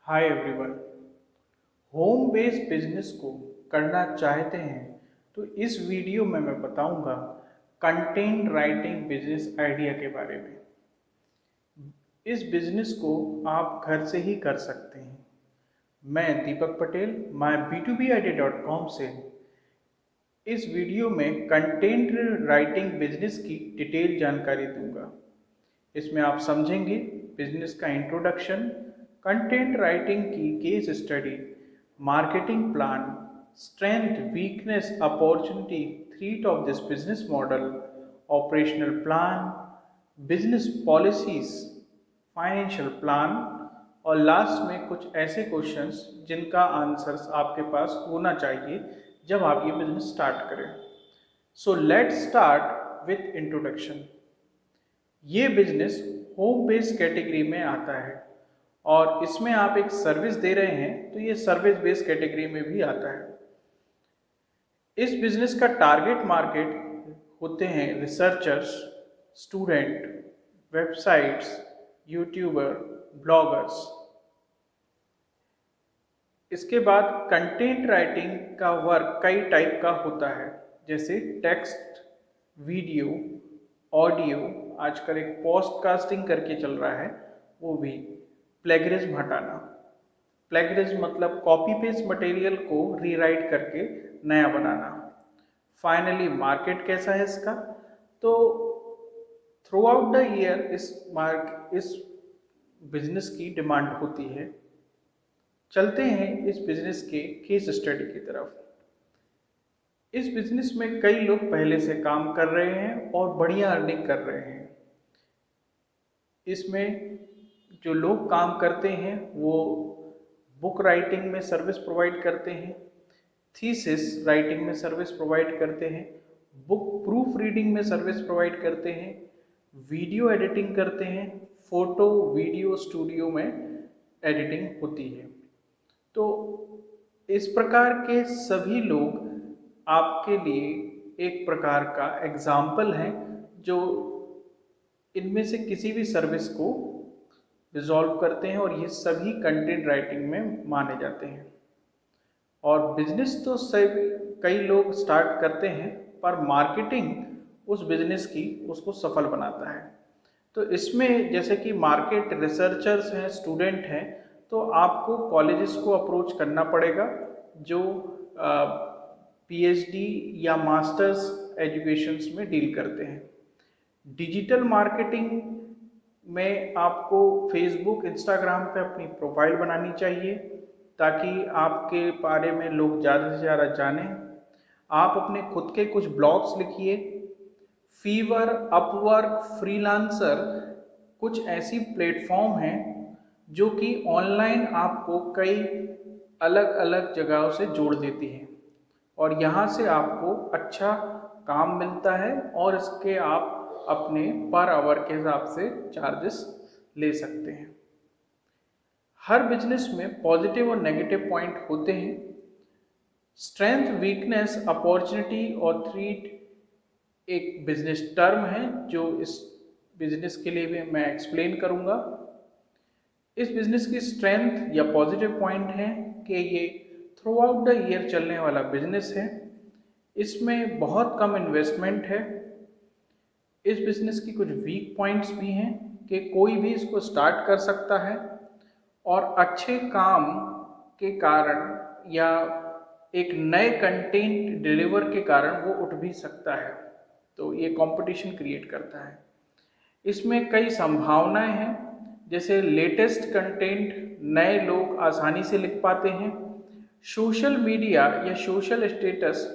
Hi everyone. Home based business को करना चाहते हैं तो इस वीडियो में मैं बताऊंगा कंटेंट राइटिंग बिजनेस आइडिया के बारे में। इस बिजनेस को आप घर से ही कर सकते हैं। मैं दीपक पटेल mybtobid.com से इस वीडियो में कंटेंट राइटिंग बिजनेस की डिटेल जानकारी दूंगा। इसमें आप समझेंगे बिजनेस का इंट्रोडक्शन, कंटेंट राइटिंग की case study, marketing plan, strength, weakness, opportunity, threat of this business model, operational plan, business policies, financial plan और लास्ट में कुछ ऐसे क्वेश्चंस जिनका आंसर्स आपके पास होना चाहिए जब आप ये बिजनेस स्टार्ट करें। So let's start with introduction. ये बिजनेस होम बेस्ड कैटेगरी में आता है और इसमें आप एक सर्विस दे रहे हैं तो ये सर्विस बेस्ड कैटेगरी में भी आता है। इस बिजनेस का टारगेट मार्केट होते हैं researchers, student, websites, YouTuber, bloggers. इसके बाद कंटेंट राइटिंग का वर्क कई टाइप का होता है, जैसे टेक्स्ट, वीडियो, ऑडियो, आजकल एक पॉडकास्टिंग करके चल रहा है वो भी, प्लेगरिज्म हटाना। प्लेगरिज्म मतलब कॉपी पेस्ट मटेरियल को रीराइट करके नया बनाना। फाइनली मार्केट कैसा है इसका, तो थ्रू आउट द ईयर इस बिजनेस की डिमांड होती है। चलते हैं इस बिजनेस के केस स्टडी की तरफ। इस बिजनेस में कई लोग पहले से काम कर रहे हैं और बढ़िया अर्निंग कर रहे हैं। इसमें जो लोग काम करते हैं वो बुक राइटिंग में सर्विस प्रोवाइड करते हैं, थीसिस राइटिंग में सर्विस प्रोवाइड करते हैं, बुक प्रूफ रीडिंग में सर्विस प्रोवाइड करते हैं, वीडियो एडिटिंग करते हैं, फोटो वीडियो स्टूडियो में एडिटिंग होती है। तो इस प्रकार के सभी लोग आपके लिए एक प्रकार का एग्जाम्पल हैं जो इनमें से किसी भी सर्विस को रिजॉल्व करते हैं और ये सभी कंटेंट राइटिंग में माने जाते हैं। और बिजनेस तो सभी कई लोग स्टार्ट करते हैं पर मार्केटिंग उस बिजनेस की उसको सफल बनाता है। तो इसमें जैसे कि मार्केट रिसर्चर्स हैं, स्टूडेंट हैं, तो आपको कॉलेजेस को अप्रोच करना पड़ेगा जो पीएचडी या मास्टर्स एजुकेशंस में डील करते हैं। डिजिटल मार्केटिंग में आपको फेसबुक, इंस्टाग्राम पे अपनी प्रोफाइल बनानी चाहिए ताकि आपके बारे में लोग ज़्यादा से ज़्यादा जानें। आप अपने खुद के कुछ ब्लॉग्स लिखिए। फीवर, अपवर्क, फ्रीलांसर कुछ ऐसी प्लेटफॉर्म हैं जो कि ऑनलाइन आपको कई अलग अलग जगहों से जोड़ देती हैं और यहाँ से आपको अच्छा काम मिलता है और इसके आप अपने पर आवर के हिसाब से चार्जेस ले सकते हैं। हर बिजनेस में पॉजिटिव और नेगेटिव पॉइंट होते हैं। स्ट्रेंथ, वीकनेस, अपॉर्चुनिटी और थ्रेट एक बिजनेस टर्म है जो इस बिजनेस के लिए भी मैं एक्सप्लेन करूंगा। इस बिजनेस की स्ट्रेंथ या पॉजिटिव पॉइंट है कि ये थ्रू आउट द ईयर चलने वाला बिजनेस है। इसमें बहुत कम इन्वेस्टमेंट है। इस बिजनेस की कुछ वीक पॉइंट्स भी हैं कि कोई भी इसको स्टार्ट कर सकता है और अच्छे काम के कारण या एक नए कंटेंट डिलीवर के कारण वो उठ भी सकता है। तो ये कंपटीशन क्रिएट करता है। इसमें कई संभावनाएं हैं, जैसे लेटेस्ट कंटेंट नए लोग आसानी से लिख पाते हैं। सोशल मीडिया या सोशल स्टेटस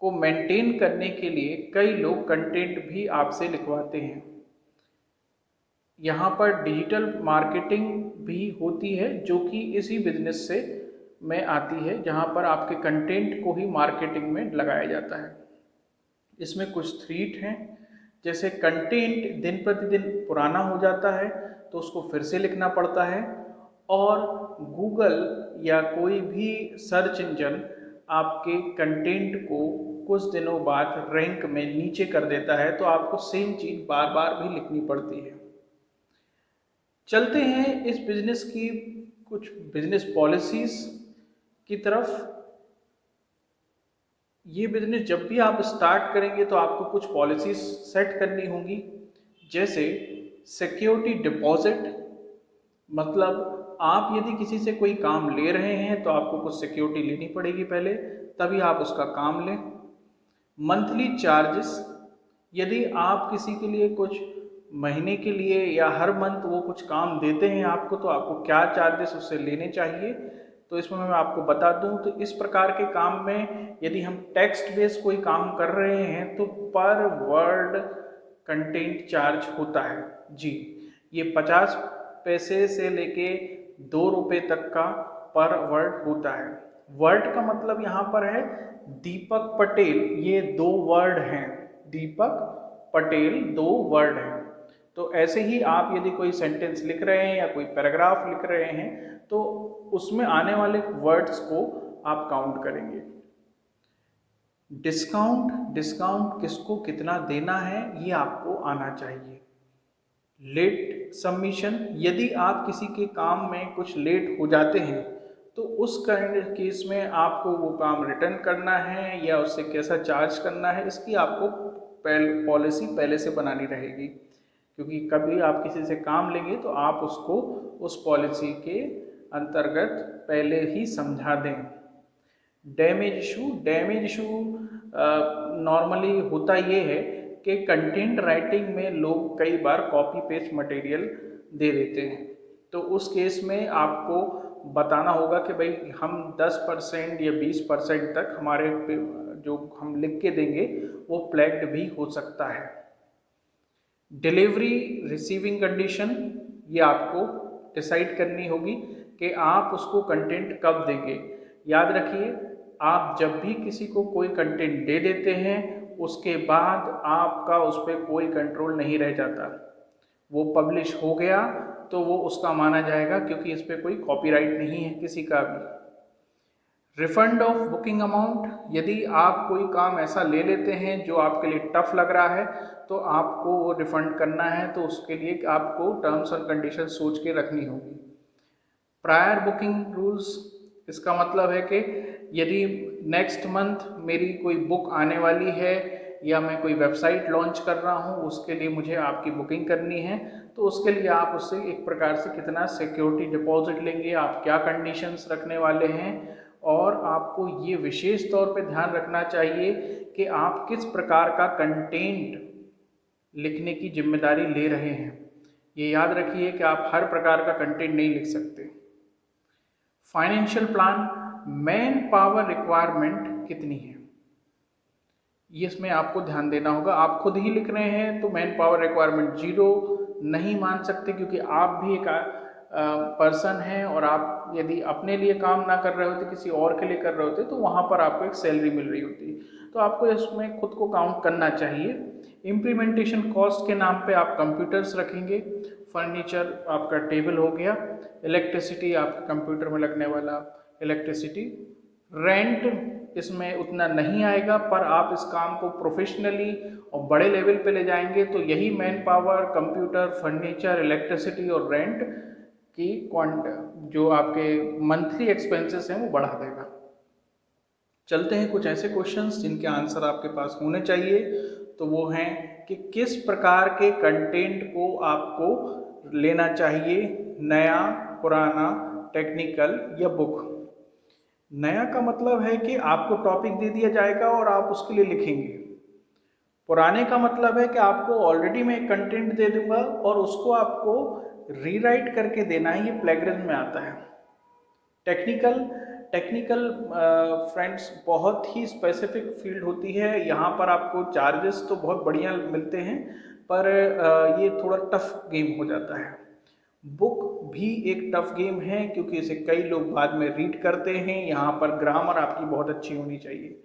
को मेंटेन करने के लिए कई लोग कंटेंट भी आपसे लिखवाते हैं। यहाँ पर डिजिटल मार्केटिंग भी होती है जो कि इसी बिजनेस से में आती है, जहाँ पर आपके कंटेंट को ही मार्केटिंग में लगाया जाता है। इसमें कुछ थ्रेट हैं, जैसे कंटेंट दिन प्रतिदिन पुराना हो जाता है तो उसको फिर से लिखना पड़ता है और गूगल या कोई भी सर्च इंजन आपके कंटेंट को कुछ दिनों बाद रैंक में नीचे कर देता है तो आपको सेम चीज़ बार बार भी लिखनी पड़ती है। चलते हैं इस बिजनेस की कुछ बिजनेस पॉलिसीज की तरफ। ये बिजनेस जब भी आप स्टार्ट करेंगे तो आपको कुछ पॉलिसीज सेट करनी होंगी, जैसे सिक्योरिटी डिपॉजिट, मतलब आप यदि किसी से कोई काम ले रहे हैं तो आपको कुछ सिक्योरिटी लेनी पड़ेगी पहले, तभी आप उसका काम लें। मंथली चार्जेस, यदि आप किसी के लिए कुछ महीने के लिए या हर मंथ वो कुछ काम देते हैं आपको, तो आपको क्या चार्जेस उससे लेने चाहिए। तो इसमें मैं आपको बता दूं, तो इस प्रकार के काम में यदि हम टेक्स्ट बेस कोई काम कर रहे हैं तो पर वर्ड कंटेंट चार्ज होता है जी। ये 50 पैसे से लेके 2 रुपये तक का पर वर्ड होता है। वर्ड का मतलब यहाँ पर है दीपक पटेल, ये 2 वर्ड हैं, दीपक पटेल 2 वर्ड हैं। तो ऐसे ही आप यदि कोई सेंटेंस लिख रहे हैं या कोई पैराग्राफ लिख रहे हैं तो उसमें आने वाले वर्ड्स को आप काउंट करेंगे। डिस्काउंट किसको कितना देना है ये आपको आना चाहिए। लेट सबमिशन, यदि आप किसी के काम में कुछ लेट हो जाते हैं तो उस केस में आपको वो काम रिटर्न करना है या उससे कैसा चार्ज करना है, इसकी आपको पॉलिसी पहले से बनानी रहेगी, क्योंकि कभी आप किसी से काम लेंगे तो आप उसको उस पॉलिसी के अंतर्गत पहले ही समझा दें। डैमेज इशू नॉर्मली होता ये है कि कंटेंट राइटिंग में लोग कई बार कॉपी पेस्ट मटेरियल दे देते हैं, तो उस केस में आपको बताना होगा कि भाई हम 10% या 20% तक हमारे जो हम लिख के देंगे वो प्लैग्ड भी हो सकता है। डिलीवरी रिसीविंग कंडीशन, ये आपको डिसाइड करनी होगी कि आप उसको कंटेंट कब देंगे। याद रखिए, आप जब भी किसी को कोई कंटेंट दे देते हैं उसके बाद आपका उस पर कोई कंट्रोल नहीं रह जाता। वो पब्लिश हो गया तो वो उसका माना जाएगा, क्योंकि इस पर कोई कॉपीराइट नहीं है किसी का भी। रिफंड ऑफ बुकिंग अमाउंट, यदि आप कोई काम ऐसा ले लेते हैं जो आपके लिए टफ लग रहा है तो आपको वो रिफंड करना है, तो उसके लिए आपको टर्म्स एंड कंडीशन सोच के रखनी होगी। प्रायर बुकिंग रूल्स, इसका मतलब है कि यदि नेक्स्ट मंथ मेरी कोई बुक आने वाली है या मैं कोई वेबसाइट लॉन्च कर रहा हूँ, उसके लिए मुझे आपकी बुकिंग करनी है, तो उसके लिए आप उससे एक प्रकार से कितना सिक्योरिटी डिपॉजिट लेंगे, आप क्या कंडीशंस रखने वाले हैं, और आपको ये विशेष तौर पे ध्यान रखना चाहिए कि आप किस प्रकार का कंटेंट लिखने की जिम्मेदारी ले रहे हैं। ये याद रखिए कि आप हर प्रकार का कंटेंट नहीं लिख सकते। Financial plan, man power requirement कितनी है ये इसमें आपको ध्यान देना होगा। आप खुद ही लिख रहे हैं तो मैन पावर रिक्वायरमेंट 0 नहीं मान सकते, क्योंकि आप भी एक पर्सन हैं और आप यदि अपने लिए काम ना कर रहे होते, किसी और के लिए कर रहे होते, तो वहाँ पर आपको एक सैलरी मिल रही होती, तो आपको इसमें खुद को काउंट करना चाहिए। इम्प्लीमेंटेशन कॉस्ट के नाम पे आप कंप्यूटर्स रखेंगे, फर्नीचर आपका टेबल हो गया, इलेक्ट्रिसिटी आपके कंप्यूटर में लगने वाला इलेक्ट्रिसिटी, रेंट इसमें उतना नहीं आएगा, पर आप इस काम को प्रोफेशनली और बड़े लेवल पे ले जाएंगे तो यही man power, computer, furniture, electricity और रेंट की जो आपके मंथली एक्सपेंसेस हैं वो बढ़ा देगा। चलते हैं कुछ ऐसे क्वेश्चंस जिनके आंसर आपके पास होने चाहिए, तो वो हैं कि किस प्रकार के कंटेंट को आपको लेना चाहिए, नया, पुराना, टेक्निकल या बुक। नया का मतलब है कि आपको टॉपिक दे दिया जाएगा और आप उसके लिए लिखेंगे। पुराने का मतलब है कि आपको ऑलरेडी मैं एक कंटेंट दे दूंगा और उसको आपको रीराइट करके देना है, ये प्लेगरिज्म में आता है। टेक्निकल फ्रेंड्स बहुत ही स्पेसिफिक फील्ड होती है, यहाँ पर आपको चार्जेस तो बहुत बढ़िया मिलते हैं, पर ये थोड़ा टफ गेम हो जाता है। बुक भी एक टफ गेम है, क्योंकि इसे कई लोग बाद में रीड करते हैं, यहाँ पर ग्रामर आपकी बहुत अच्छी होनी चाहिए।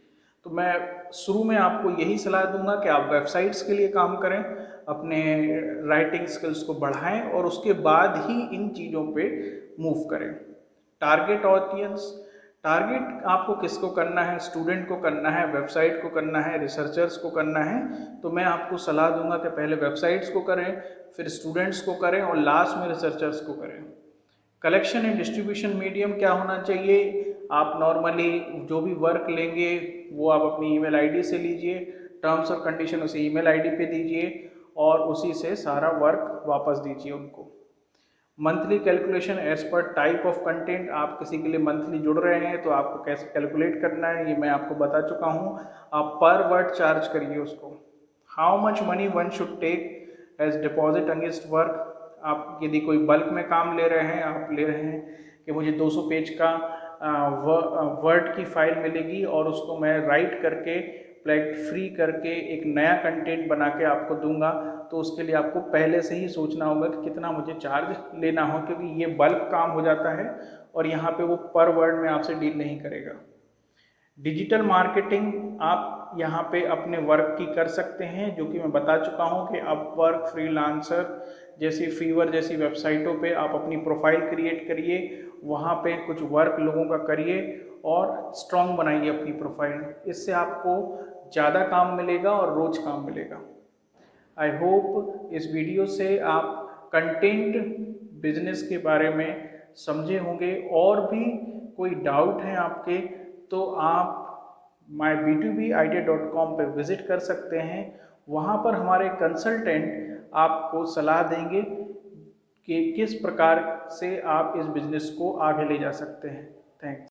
तो मैं शुरू में आपको यही सलाह दूंगा कि आप वेबसाइट्स के लिए काम करें, अपने राइटिंग स्किल्स को बढ़ाएं और उसके बाद ही इन चीज़ों पे मूव करें। टारगेट ऑडियंस, टारगेट आपको किसको करना है, स्टूडेंट को करना है, वेबसाइट को करना है, रिसर्चर्स को करना है। तो मैं आपको सलाह दूंगा कि पहले वेबसाइट्स को करें, फिर स्टूडेंट्स को करें और लास्ट में रिसर्चर्स को करें। कलेक्शन एंड डिस्ट्रीब्यूशन मीडियम क्या होना चाहिए? आप नॉर्मली जो भी वर्क लेंगे वो आप अपनी ईमेल आईडी से लीजिए, टर्म्स और कंडीशन उसे ईमेल आईडी पे दीजिए और उसी से सारा वर्क वापस दीजिए उनको। मंथली कैलकुलेशन एज पर टाइप ऑफ कंटेंट, आप किसी के लिए मंथली जुड़ रहे हैं तो आपको कैसे कैलकुलेट करना है ये मैं आपको बता चुका हूँ। आप पर वर्ड चार्ज करिए उसको। How much money one should take as deposit against work, आप यदि कोई बल्क में काम ले रहे हैं, आप ले रहे हैं कि मुझे 200 पेज का वर्ड की फाइल मिलेगी और उसको मैं राइट करके प्लेट फ्री करके एक नया कंटेंट बना के आपको दूंगा, तो उसके लिए आपको पहले से ही सोचना होगा कि कितना मुझे चार्ज लेना हो, क्योंकि ये बल्क काम हो जाता है और यहाँ पे वो पर वर्ड में आपसे डील नहीं करेगा। डिजिटल मार्केटिंग आप यहाँ पे अपने वर्क की कर सकते हैं, जो कि मैं बता चुका हूँ कि अपवर्क, फ्रीलांसर जैसी, फीवर जैसी वेबसाइटों पे आप अपनी प्रोफाइल क्रिएट करिए, वहाँ पे कुछ वर्क लोगों का करिए और स्ट्रॉन्ग बनाइए अपनी प्रोफाइल। इससे आपको ज़्यादा काम मिलेगा और रोज़ काम मिलेगा। आई होप इस वीडियो से आप कंटेंट बिजनेस के बारे में समझे होंगे। और भी कोई डाउट है आपके तो आप myb2bidea.com पे विज़िट कर सकते हैं। वहाँ पर हमारे कंसल्टेंट आपको सलाह देंगे कि किस प्रकार से आप इस बिज़नेस को आगे ले जा सकते हैं। थैंक्स।